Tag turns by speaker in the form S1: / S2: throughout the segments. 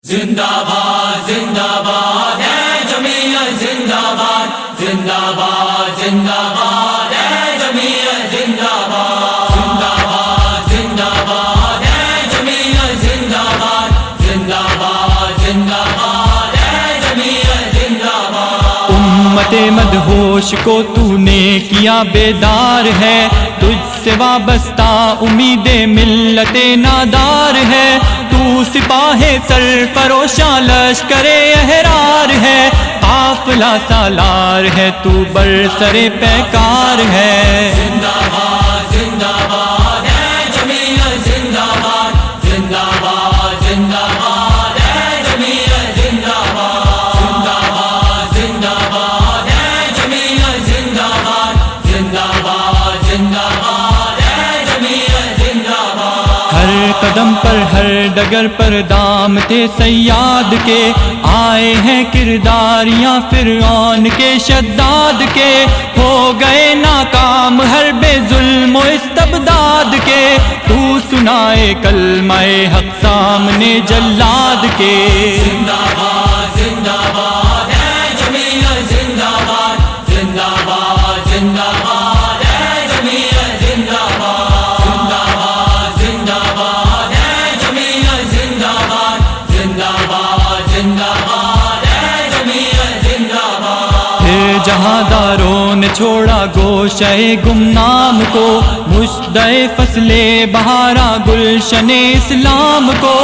S1: زندہ باد زندہ باد ہے جمعیت زندہ باد زندہ باد زندہ باد ہے جمعیت زندہ باد زندہ باد زندہ باد ہے جمعیت زندہ باد زندہ باد زندہ باد ہے جمعیت زندہ باد
S2: امت مدہوش کو تو نے کیا بیدار ہے، تجھ سے وابستہ امید ملت نادار ہے، تو سپاہ سرفروشاں لشکر احرار ہے، قافلہ سالار ہے تو برسر پیکار ہے۔
S1: زندہ باد زندہ باد ہے جمعیت زندہ باد زندہ باد زندہ باد ہے جمعیت زندہ باد زندہ باد زندہ باد ہے جمعیت زندہ باد زندہ باد زندہ باد ہے جمعیت زندہ باد۔
S2: ہر قدم پر ہر ڈگر پر دام تھے سیاد کے، آئے ہیں کرداریاں فرعون کے شداد کے، ہو گئے ناکام ہر بے ظلم و استبداد کے، تو سنائے کلمہ حق سامنے جلاد کے۔
S1: زندہ باد زندہ باد ہے جمعیت زندہ باد زندہ باد زندہ باد ہے جمعیت زندہ باد زندہ باد زندہ باد ہے جمعیت زندہ باد زندہ باد زندہ باد ہے جمعیت زندہ باد۔
S2: پھر جہاں داروں نے چھوڑا گوشہ گمنام کو، مژدہ فصل بہارا گلشن اسلام کو،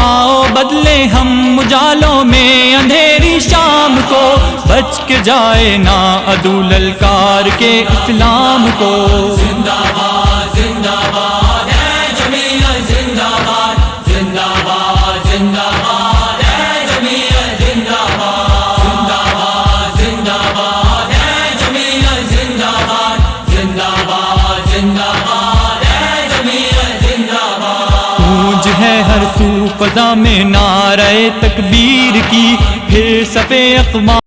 S2: آؤ بدلے ہم اجالوں میں اندھیری شام کو، بچ کے جائے نا عدو للکار کے اسلام کو۔
S1: زندہ باد زندہ باد ہے جمعیت زندہ باد زندہ باد زندہ باد ہے جمعیت زندہ باد زندہ باد زندہ باد ہے جمعیت زندہ باد زندہ باد زندہ باد ہے جمعیت زندہ باد۔
S2: گونج ہے ہر سو فضا میں نعرہ تکبیر کی، پھر صف اقوام